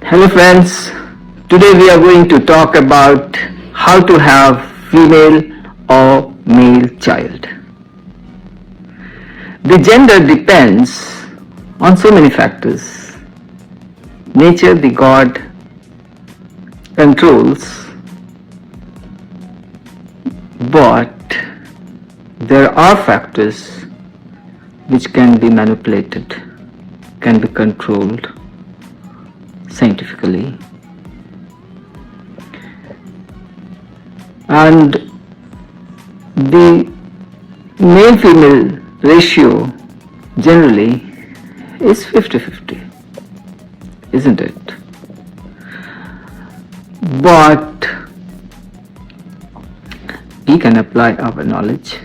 Hello friends, today we are going to talk about how to have female or male child. The gender depends on so many factors. Nature, the God, controls, but there are factors which can be manipulated, can be controlled scientifically, and the male-female ratio generally is 50-50, isn't it? But we can apply our knowledge,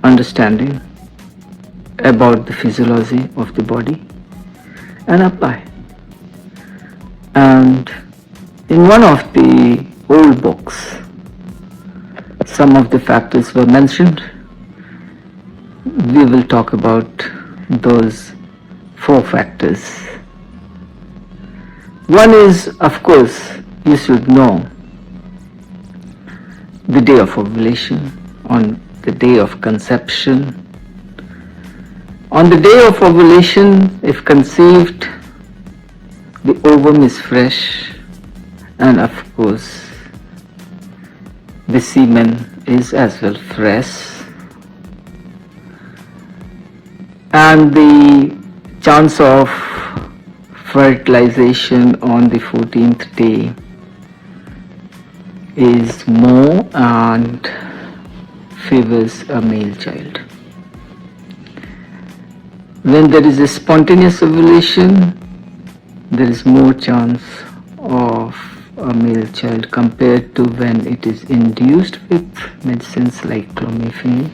understanding about the physiology of the body and apply. And in one of the old books, some of the factors were mentioned. We will talk about those 4 factors. One is, of course, you should know the day of ovulation, on the day of conception. On the day of ovulation, if conceived, the ovum is fresh, and of course the semen is as well fresh, and the chance of fertilization on the 14th day is more and favors a male child. When there is a spontaneous ovulation, there is more chance of a male child compared to when it is induced with medicines like clomiphene.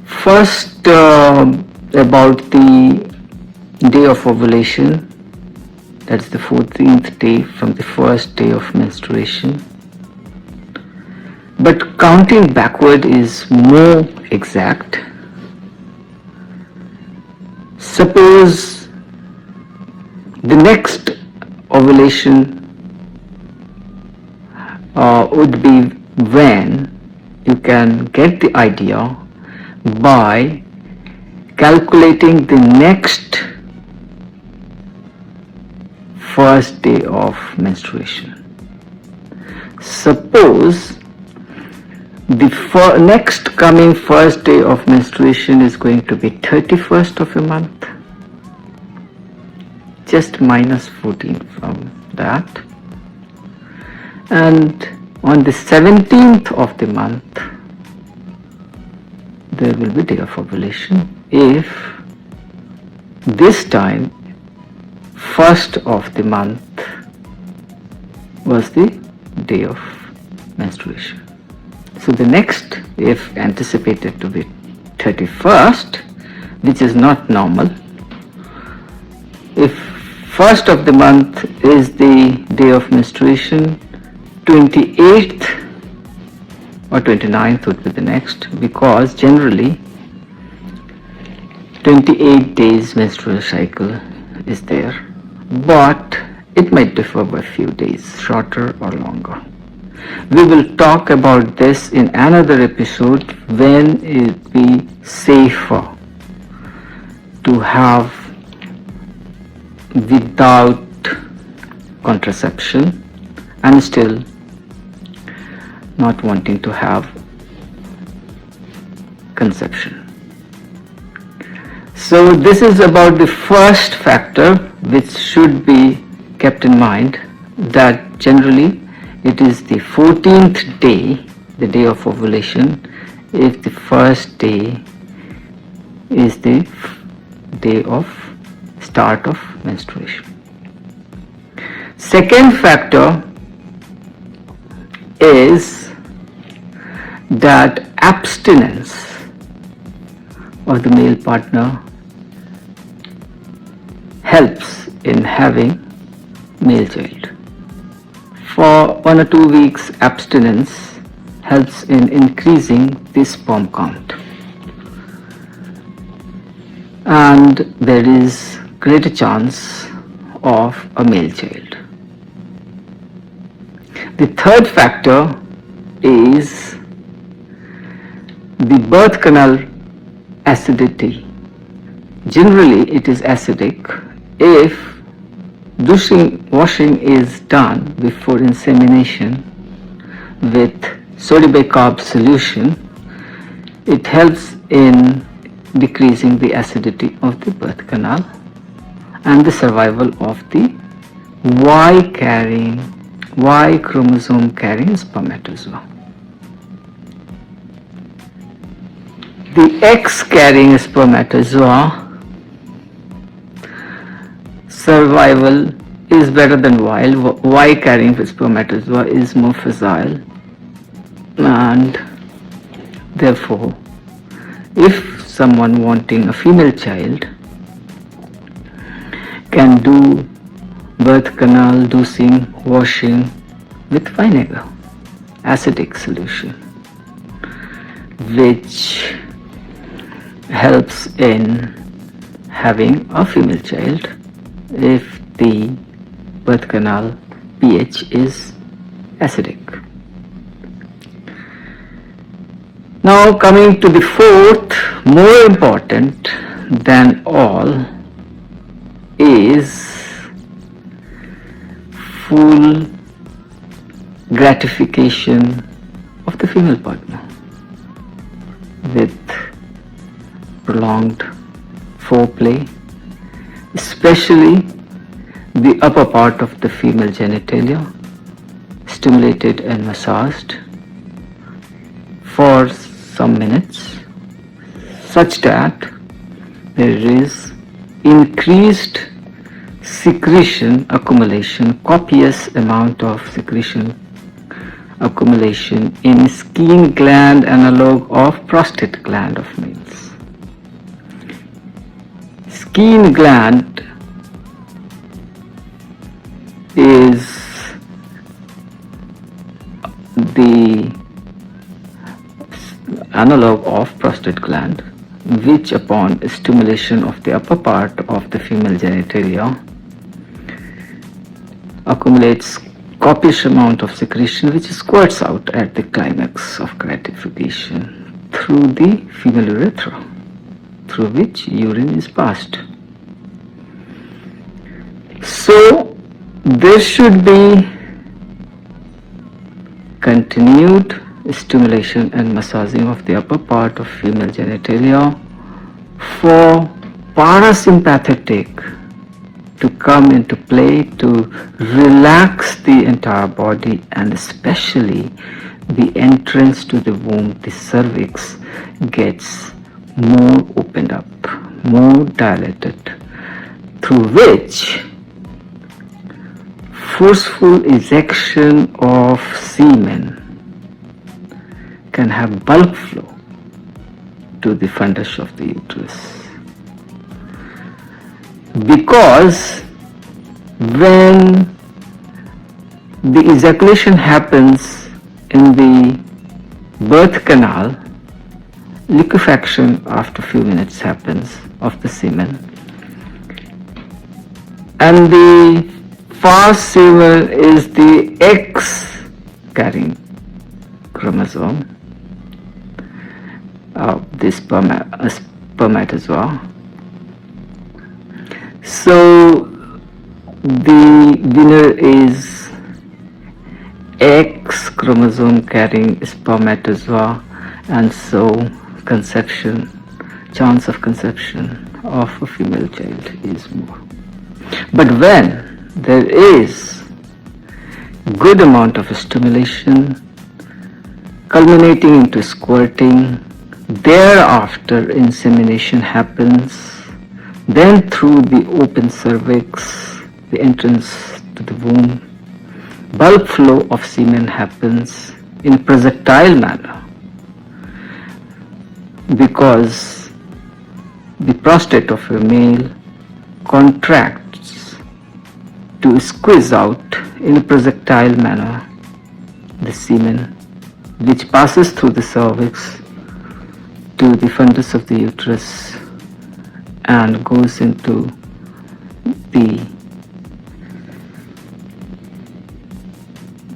First, about the day of ovulation, that's the 14th day from the first day of menstruation. But counting backward is more exact. Suppose the next ovulation would be when you can get the idea by calculating the next first day of menstruation. Suppose the next coming first day of menstruation is going to be 31st of a month, just minus 14 from that, and on the 17th of the month there will be day of ovulation if this time 1st of the month was the day of menstruation. So the next, if anticipated to be 31st, which is not normal, if 1st of the month is the day of menstruation, 28th or 29th would be the next, because generally 28 days menstrual cycle is there, but it might differ by a few days, shorter or longer. We will talk about this in another episode when it be safer to have without contraception and still not wanting to have conception. So this is about the first factor which should be kept in mind, that generally it is the 14th day, the day of ovulation, if the first day is the day of start of menstruation. Second factor is that abstinence of the male partner helps in having male child. For 1 or 2 weeks abstinence helps in increasing the sperm count. And there is greater chance of a male child. The third factor is the birth canal acidity. Generally it is acidic. If washing is done before insemination with sodium bicarb solution, it helps in decreasing the acidity of the birth canal and the survival of the Y chromosome carrying spermatozoa. The X carrying spermatozoa survival is better than Y carrying spermatozoa is more fragile, and therefore if someone wanting a female child can do birth canal dosing washing with vinegar, acidic solution, which helps in having a female child if the birth canal pH is acidic. Now coming to the fourth, more important than all, is full gratification of the female partner with prolonged foreplay, especially the upper part of the female genitalia, stimulated and massaged for some minutes, such that there is increased secretion accumulation, copious amount of secretion accumulation in skin gland analog of prostate gland of males. Skin gland is the analog of prostate gland, which upon stimulation of the upper part of the female genitalia accumulates copious amount of secretion which squirts out at the climax of gratification through the female urethra, through which urine is passed. So there should be continued stimulation and massaging of the upper part of female genitalia for parasympathetic to come into play, to relax the entire body, and especially the entrance to the womb, the cervix, gets more opened up, more dilated, through which forceful ejection of semen can have bulk flow to the fundus of the uterus. Because when the ejaculation happens in the birth canal, liquefaction after a few minutes happens of the semen, and the first semen is the X carrying chromosome of this spermatozoa. So the winner is X chromosome carrying spermatozoa, and so conception, chance of conception of a female child is more. But when there is good amount of stimulation culminating into squirting, thereafter insemination happens, then through the open cervix, the entrance to the womb, bulk flow of semen happens in a projectile manner, because the prostate of a male contracts to squeeze out in a projectile manner the semen, which passes through the cervix to the fundus of the uterus and goes into the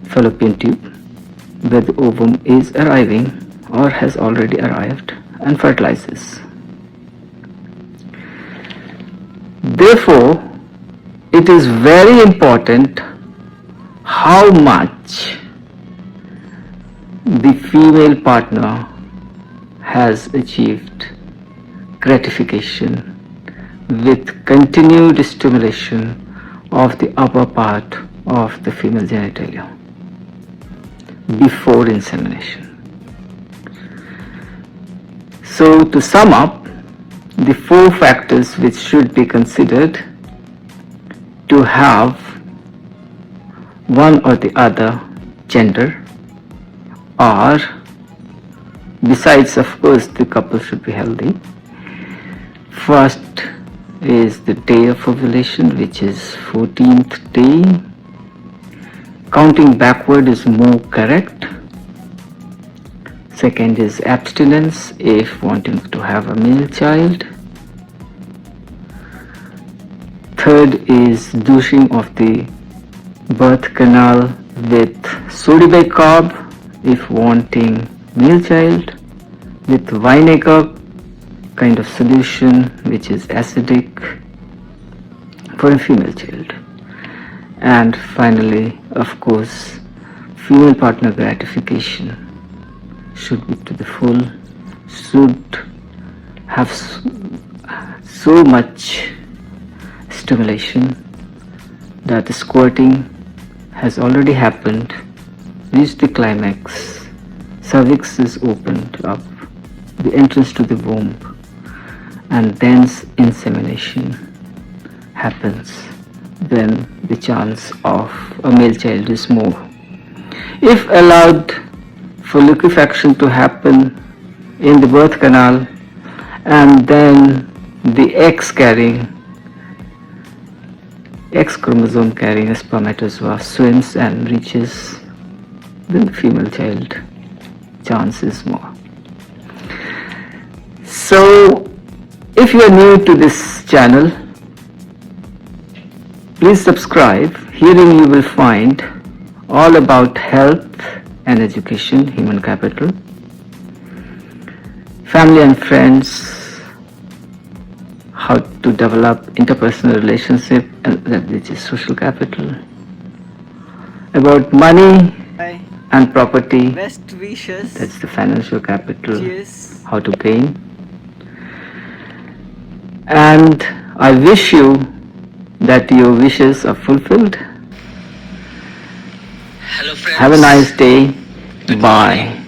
fallopian tube where the ovum is arriving or has already arrived and fertilizes. Therefore, it is very important how much the female partner has achieved gratification with continued stimulation of the upper part of the female genitalia before insemination. So to sum up, the 4 factors which should be considered to have one or the other gender are, besides of course the couple should be healthy, first is the day of ovulation, which is 14th day. Counting backward is more correct. Second is abstinence if wanting to have a male child. Third is douching of the birth canal with soda bicarb if wanting male child, with vinegar kind of solution which is acidic for a female child. And finally, of course, female partner gratification should be to the full, should have so much stimulation that the squirting has already happened, reached the climax, cervix is opened up, the entrance to the womb, and thence insemination happens, then the chance of a male child is more. If allowed for liquefaction to happen in the birth canal and then the X chromosome carrying spermatozoa swims and reaches, then the female child chance is more. So if you are new to this channel, please subscribe. Herein you will find all about health and education, human capital, family and friends, how to develop interpersonal relationship, and which is social capital, about money and property, Best wishes. that's the financial capital, Cheers. how to gain. And I wish you that your wishes are fulfilled. Hello friends. Have a nice day. Good Bye. morning.